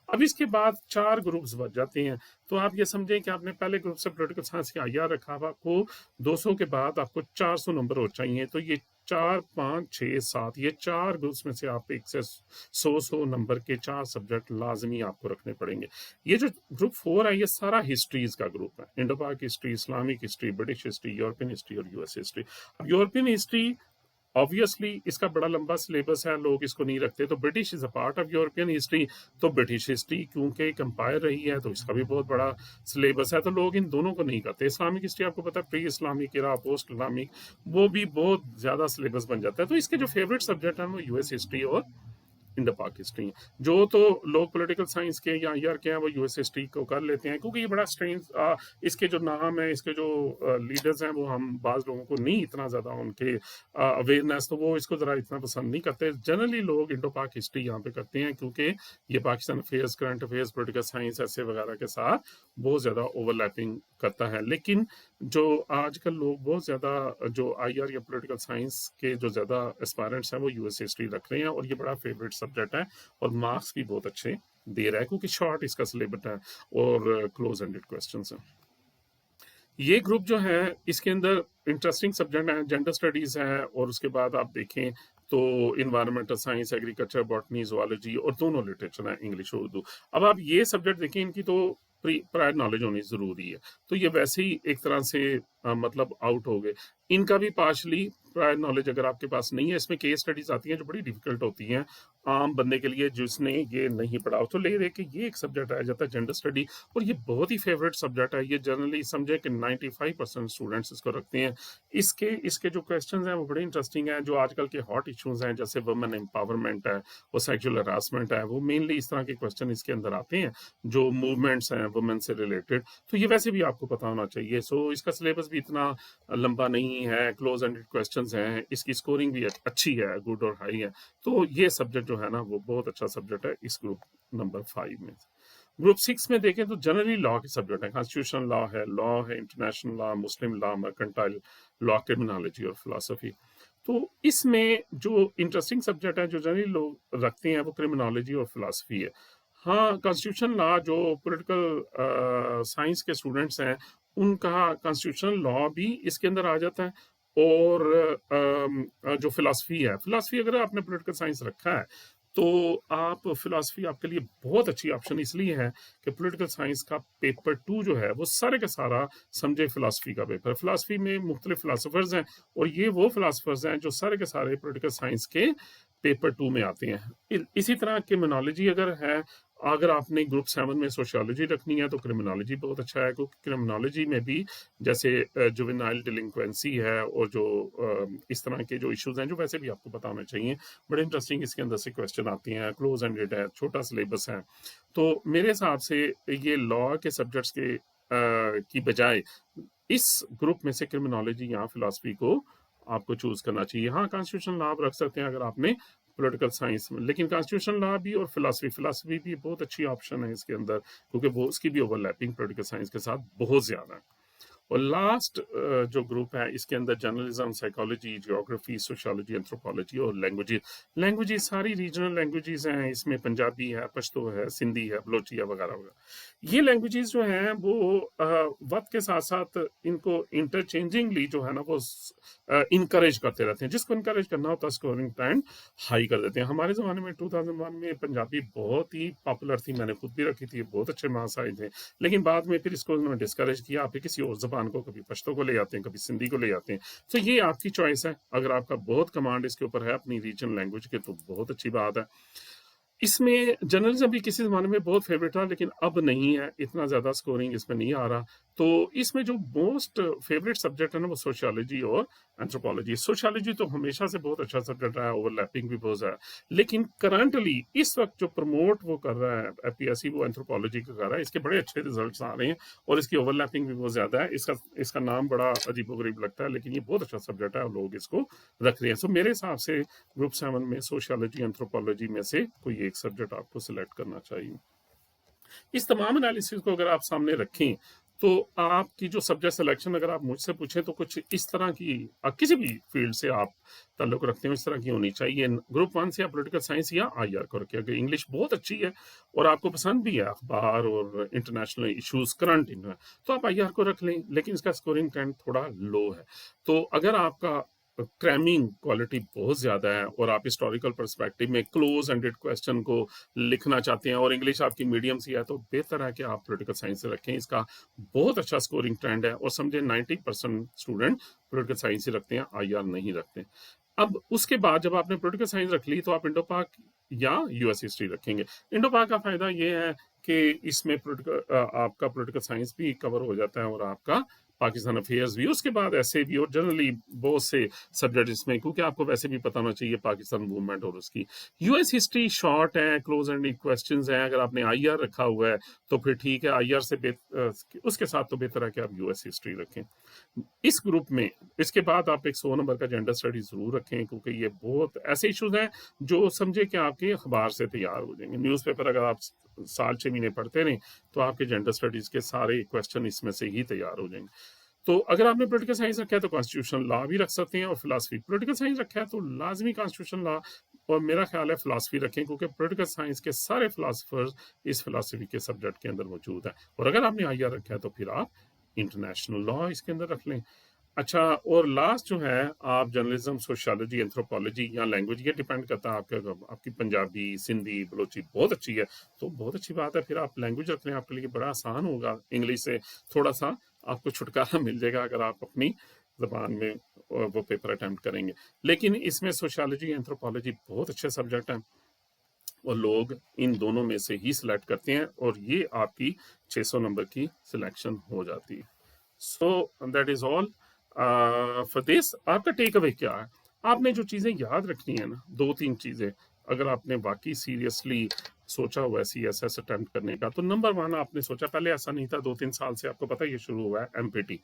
अब इसके बाद 4 ग्रुप्स बच जाते हैं। तो आप ये समझें कि आपने पहले ग्रुप से पॉलिटिकल साइंस का आईआर रखा, अब आपको 200 के बाद आपको 400 नंबर और चाहिए। तो ये 4, 5, 6, 7 ये 4 ग्रुप्स में से आप 1 से 100 नंबर के 4 सब्जेक्ट लाजमी आपको रखने पड़ेंगे। ये जो ग्रुप 4 है ये सारा हिस्ट्रीज का ग्रुप है, इंडो पाक history, Islamic history, British history, European history और यूएस हिस्ट्री। अब यूरोपियन हिस्ट्री ऑब्वियसली इसका बड़ा लंबा सिलेबस है, लोग इसको नहीं रखते। तो British is a part of European history, तो ब्रिटिश हिस्ट्री क्योंकि एक एम्पायर रही है तो इसका भी बहुत बड़ा सिलेबस है, तो लोग इन दोनों को नहीं करते। इस्लामिक हिस्ट्री आपको पता है, प्री इस्लामिक इरा, पोस्ट इस्लामिक, वो भी बहुत ज्यादा सिलेबस बन जाता है। तो इसके जो फेवरेट सब्जेक्ट है वो यूएस हिस्ट्री और इंडो पाक हिस्ट्री। जो तो लोग पॉलिटिकल साइंस के या ईआर के हैं वो यूएस हिस्ट्री को कर लेते हैं, क्योंकि ये बड़ा स्ट्रेंज, इसके जो नाम है, इसके जो लीडर्स हैं, वो हम बाज लोगों को नहीं इतना ज़्यादा उनके अवेयरनेस, तो वो इसको ज़रा इतना पसंद नहीं करते। जनरली लोग इंडो पाक हिस्ट्री यहाँ पे करते हैं, क्योंकि ये Pakistan affairs, current affairs, political science ऐसे वगैरह के साथ बहुत ज़्यादा ओवरलैपिंग करता है। लेकिन जो आजकल लोग बहुत ज़्यादा जो आईआर या पॉलिटिकल साइंस के जो ज़्यादा एस्पायरेंट्स हैं वो यूएस हिस्ट्री रख रहे हैं, और ये बड़ा फेवरेट सब्जेक्ट है और मार्क्स भी बहुत अच्छे दे रहा है, क्योंकि शॉर्ट इसका सिलेबस है और क्लोज एंडेड क्वेश्चंस हैं। ये ग्रुप जो है इसके अंदर इंटरेस्टिंग सब्जेक्ट है, जेंडर स्टडीज है, और उसके बाद आप देखें तो environmental science, agriculture, botany, zoology और दोनों लिटरेचर है, इंग्लिश और उर्दू। अब आप ये सब्जेक्ट देखें, इनकी तो प्रायर नॉलेज होनी जरूरी है, तो ये वैसे ही एक तरह से मतलब आउट हो गए। इनका भी पार्शली प्रायर नॉलेज अगर आपके पास नहीं है, इसमें केस स्टडीज आती हैं जो बड़ी डिफिकल्ट होती हैं आम बंदे के लिए जिसने ये नहीं पढ़ा। तो ले दे के ये एक सब्जेक्ट आ जाता है जेंडर स्टडी, और ये बहुत ही फेवरेट सब्जेक्ट है। ये जनरली समझे कि 95% स्टूडेंट्स इसको रखते हैं। इसके इसके जो क्वेश्चंस हैं वो बड़े इंटरेस्टिंग हैं। जो आजकल के हॉट इश्यूज हैं जैसे वुमेन एम्पावरमेंट है, वो सेक्सुअल हरासमेंट है, वो मेनली इस तरह के क्वेश्चन इसके अंदर आते हैं, जो मूवमेंट्स हैं वुमेन से रिलेटेड। तो ये वैसे भी आपको पता होना चाहिए। सो इसका सिलेबस भी इतना लंबा नहीं है, क्लोज एंडेड क्वेश्चंस हैं, इसकी स्कोरिंग भी अच्छी है, गुड और हाई है। तो ये सब्जेक्ट जो है ना वो बहुत अच्छा सब्जेक्ट है इस ग्रुप नंबर 5 में। ग्रुप 6 में देखें तो जनरली लॉ के सब्जेक्ट है, कॉन्स्टिट्यूशनल लॉ है, इंटरनेशनल लॉ, मुस्लिम लॉ, मर्केंटाइल लॉ, क्रिमिनोलॉजी और फिलोसफी। तो इसमें जो इंटरेस्टिंग सब्जेक्ट है जो जनरली लोग रखते हैं वो क्रिमिनोलॉजी और फिलोसफी है। हाँ, कॉन्स्टिट्यूशन लॉ जो पॉलिटिकल साइंस के स्टूडेंट्स हैं उनका कॉन्स्टिट्यूशनल लॉ भी इसके अंदर आ जाता है। और जो फिलॉसफी है, फिलॉसफी अगर आपने पॉलिटिकल साइंस रखा है तो आप फिलॉसफी आपके लिए बहुत अच्छी ऑप्शन इसलिए है कि पॉलिटिकल साइंस का पेपर 2 जो है वो सारे का सारा समझे फिलॉसफी का पेपर। फिलॉसफी में मुख्तलिफ फिलासफर्स हैं, और ये वो फिलासफर्स हैं जो सारे के सारे पॉलिटिकल साइंस के पेपर 2 में आते हैं। इसी तरह क्रिमिनोलॉजी अगर है, अगर आपने ग्रुप 7 में सोशियोलॉजी रखनी है तो क्रिमिनोलॉजी बहुत अच्छा है, क्योंकि क्रिमिनोलॉजी में भी जैसे जुवेनाइल डिलिंक्वेंसी है और जो इस तरह के जो इश्यूज हैं जो वैसे भी आपको पता होना चाहिए, बड़े इंटरेस्टिंग इसके अंदर से क्वेश्चन आते हैं, क्लोज एंडेड है, छोटा सिलेबस है। तो मेरे हिसाब से ये लॉ के सब्जेक्ट्स के की बजाय इस ग्रुप में से क्रिमिनोलॉजी या फिलोसफी को आपको चूज करना चाहिए। हाँ, कॉन्स्टिट्यूशन लॉ आप रख सकते हैं अगर आपने पॉलिटिकल साइंस में, लेकिन कॉन्स्टिट्यूशन लॉ भी और फिलोसफी भी बहुत अच्छी ऑप्शन है इसके अंदर, क्योंकि वो उसकी भी ओवरलैपिंग पॉलिटिकल साइंस के साथ बहुत ज्यादा है। और लास्ट जो ग्रुप है इसके अंदर journalism, psychology, geography, sociology, anthropology और लैंग्वेजेस। लैंग्वेजेस सारी रीजनल लैंग्वेजेस हैं, इसमें पंजाबी है, पश्तो है, सिंधी है, बलोचिया वगैरह वगैरह। ये लैंग्वेजेस जो हैं वो वक्त के साथ साथ इनको इंटरचेंजिंगली जो है ना वो इनकरेज करते रहते हैं। जिसको इनकरेज करना होता है स्कोरिंग पॉइंट हाई कर देते हैं। हमारे ज़माने में 2001 में पंजाबी बहुत ही पॉपुलर थी, मैंने खुद भी रखी थी, बहुत अच्छे मार्क्स आए थे। लेकिन बाद में फिर इसको उन्होंने डिस्करेज किया, आप किसी और जबान को, कभी पश्तो को ले आते हैं, कभी सिंधी को ले आते हैं। तो ये आपकी चॉइस है। अगर आपका बहुत कमांड इसके ऊपर है अपनी रीजनल लैंग्वेज के तो बहुत अच्छी बात है। इसमें जर्नलिज्म भी किसी ज़माने में बहुत फेवरेट था, लेकिन अब नहीं है, इतना ज़्यादा स्कोरिंग इसमें नहीं आ रहा। तो इसमें जो मोस्ट फेवरेट सब्जेक्ट है ना वो सोशियोलॉजी और एंथ्रोपोलॉजी। सोशियोलॉजी तो हमेशा से बहुत अच्छा सब्जेक्ट रहा है, ओवरलैपिंग भी बहुत है। लेकिन करंटली इस वक्त जो प्रमोट वो कर रहा है एपीएससी, वो एंथ्रोपोलॉजी का कर रहा है। इसके बड़े अच्छे रिजल्ट आ रहे हैं और इसकी ओवरलैपिंग भी बहुत ज़्यादा है। इसका इसका नाम बड़ा अजीबोगरीब लगता है, लेकिन ये बहुत अच्छा सब्जेक्ट है और लोग इसको रख रहे हैं। सो मेरे हिसाब से ग्रुप 7 में सोशियोलॉजी, एंथ्रोपोलॉजी में से कोई एक सब्जेक्ट आपको सिलेक्ट करना चाहिए। इस तमाम एनालिसिस को अगर आप सामने रखें तो आपकी जो सब्जेक्ट सिलेक्शन अगर आप मुझसे पूछें तो कुछ इस तरह की, किसी भी फील्ड से आप ताल्लुक रखते हो इस तरह की होनी चाहिए। ग्रुप 1 से आप पॉलिटिकल साइंस या आईआर को रखें। अगर इंग्लिश बहुत अच्छी है और आपको पसंद भी है अखबार और इंटरनेशनल इश्यूज करंट तो आप आईआर को रख लें, लेकिन इसका स्कोरिंग ट्रेंड थोड़ा लो है। तो अगर आपका क्रैमिंग क्वालिटी बहुत ज़्यादा है और आप हिस्टोरिकल पर्सपेक्टिव में क्लोज एंडेड क्वेश्चन को लिखना चाहते हैं और इंग्लिश आपकी मीडियम सी है, तो बेहतर है कि आप पॉलिटिकल साइंस से रखें। इसका बहुत अच्छा स्कोरिंग ट्रेंड है और समझे 90% स्टूडेंट पॉलिटिकल साइंस ही रखते हैं, आईआर नहीं रखते। अब उसके बाद जब आपने पॉलिटिकल साइंस रख ली तो आप इंडो पाक या यूएस हिस्ट्री रखेंगे। इंडो पाक का फायदा ये है कि इसमें आपका पॉलिटिकल साइंस भी कवर हो जाता है और आपका पाकिस्तान अफेयर्स भी, उसके बाद ऐसे भी, और जनरली बहुत से सब्जेक्ट इसमें, क्योंकि आपको वैसे भी पता होना चाहिए पाकिस्तान मूवमेंट और उसकी। यूएस हिस्ट्री शॉर्ट है, क्लोज एंड क्वेश्चंस हैं। अगर आपने आईआर रखा हुआ है तो फिर ठीक है, आईआर से उसके साथ तो बेहतर है कि आप यूएस हिस्ट्री रखें इस ग्रुप में। इसके बाद आप एक 100 नंबर का जेंडर स्टडी जरूर रखें, क्योंकि ये बहुत ऐसे इश्यूज हैं जो समझे कि आपके अखबार से तैयार हो जाएंगे। न्यूज़पेपर अगर आप साल 6 महीने पढ़ते रहें तो आपके जेंडर स्टडीज के सारे क्वेश्चन इसमें से ही तैयार हो जाएंगे। तो अगर आपने पॉलिटिकल साइंस रखा है तो कॉन्स्टिट्यूशन लॉ भी रख सकते हैं, और फिलासफी। पॉलिटिकल साइंस रखा है तो लाजमी कॉन्स्टिट्यूशन लॉ और मेरा ख्याल है फिलासफी रखें, क्योंकि पॉलिटिकल साइंस के सारे फिलासफर्स इस फिलासफी के सब्जेक्ट के अंदर मौजूद है। और अगर आपने आईआर रखा है तो फिर आप इंटरनेशनल लॉ इसके अंदर रख लें। अच्छा, और लास्ट जो है आप जर्नलिज्म, सोशियोलॉजी, एंथ्रोपोलॉजी या लैंग्वेज, ये डिपेंड करता है आपकी पंजाबी, सिंधी, बलोची बहुत अच्छी है तो बहुत अच्छी बात है, फिर आप लैंग्वेज रख लें, आपके लिए बड़ा आसान होगा। इंग्लिश से थोड़ा सा आपको छुटकारा मिल जाएगा अगर आप अपनी जबान में वो पेपर अटेम्प्ट करेंगे। लेकिन इसमें सोशियोलॉजी, एंथ्रोपोलॉजी बहुत अच्छे सब्जेक्ट हैं और लोग इन दोनों में से ही सिलेक्ट करते हैं और ये आपकी 600 नंबर की सिलेक्शन हो जाती है। So that is all for this. आपका टेक अवे क्या है? आपने जो चीज़ें याद रखनी है ना, 2-3 चीज़ें, अगर आपने वाकई सीरियसली सोचा हुआ है सीएसएस अटेम्प्ट करने का, तो नंबर 1 आपने सोचा, पहले ऐसा नहीं था, 2-3 साल से आपको पता है ये शुरू हुआ है, empty.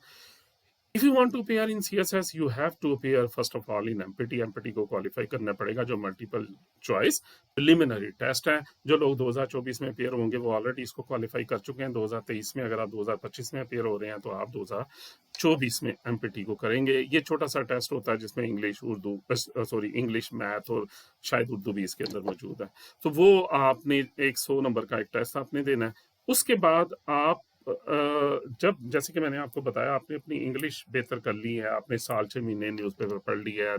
If you want to appear in CSS, you have to appear first of all in MPT। MPT को क्वालिफाई करना पड़ेगा, जो मल्टीपल चॉइस प्रिलिमिनरी टेस्ट है। जो लोग 2024 में अपेयर होंगे वो ऑलरेडी इसको क्वालिफाई कर चुके हैं 2023 में। अगर आप 2025 में अपेयर हो रहे हैं तो आप 2024 में MPT को करेंगे। ये छोटा सा टेस्ट होता है जिसमें इंग्लिश, मैथ और शायद उर्दू भी इसके अंदर मौजूद है। तो वो आपने 100 नंबर का एक टेस्ट आपने देना है। उसके बाद आप जब, जैसे कि मैंने आपको बताया, आपने अपनी इंग्लिश बेहतर कर ली है, आपने साल 6 महीने न्यूज़पेपर पढ़ ली है,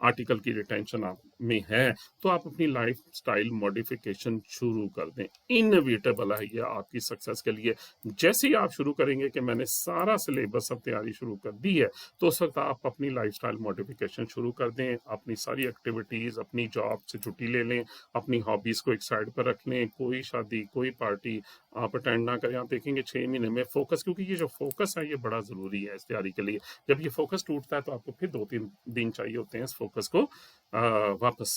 आर्टिकल की रिटेंशन आप में है, तो आप अपनी लाइफ स्टाइल मॉडिफिकेशन शुरू कर दें। इनविटेबल है ये आपकी सक्सेस के लिए। जैसे ही आप शुरू करेंगे कि मैंने सारा सिलेबस अब तैयारी शुरू कर दी है, तो उस वक्त आप अपनी लाइफ स्टाइल मॉडिफिकेशन शुरू कर दें। अपनी सारी एक्टिविटीज़, अपनी जॉब से छुट्टी ले लें, अपनी हॉबीज़ को एक साइड पर रख लें, कोई शादी, कोई पार्टी आप अटेंड ना करें। आप देखेंगे 6 महीने में फोकस, क्योंकि ये जो फोकस है ये बड़ा ज़रूरी है इस तैयारी के लिए। जब ये फोकस टूटता है तो आपको फिर 2-3 दिन चाहिए होते हैं इस फोकस को वापस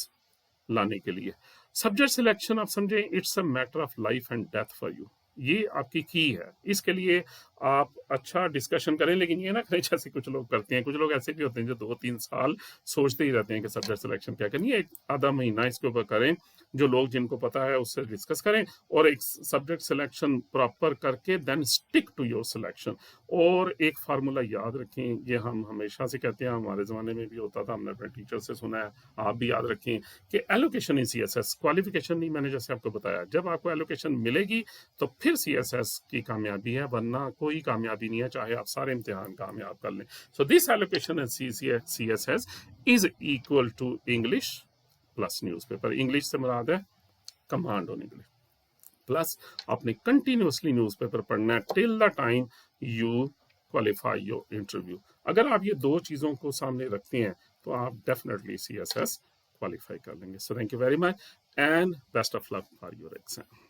लाने के लिए। सब्जेक्ट सिलेक्शन आप समझें, it's a matter of life and death for you. ये आपकी की है, इसके लिए आप अच्छा डिस्कशन करें, लेकिन ये ना करें जैसे कुछ लोग करते हैं। कुछ लोग ऐसे भी होते हैं जो 2-3 साल सोचते ही रहते हैं कि सब्जेक्ट सिलेक्शन क्या करनी है। एक आधा महीना इसके ऊपर करें, जो लोग जिनको पता है उससे डिस्कस करें और एक सब्जेक्ट सिलेक्शन प्रॉपर करके then stick to your selection. और एक फार्मूला याद रखें, ये हम हमेशा से कहते हैं, हमारे ज़माने में भी होता था, हमने अपने टीचर से सुना है, आप भी याद रखें कि एलोकेशन इन सीएसएस, क्वालिफिकेशन नहीं। मैंने जैसे आपको बताया, जब आपको एलोकेशन मिलेगी तो फिर सीएसएस की कामयाबी है, वरना कोई कामयाबी नहीं है, चाहे आप सारे इम्तिहान कामयाब कर लें। So this allocation in CSS is equal to English plus newspaper. English से मुराद है कमांड ऑन इंग्लिश, प्लस आपने कंटिन्यूसली न्यूज़पेपर पढ़ना है till the time you qualify your interview. अगर आप ये 2 चीज़ों को सामने रखते हैं तो आप डेफिनेटली सीएसएस क्वालिफाई कर लेंगे। So thank you very much and best of luck for your exam.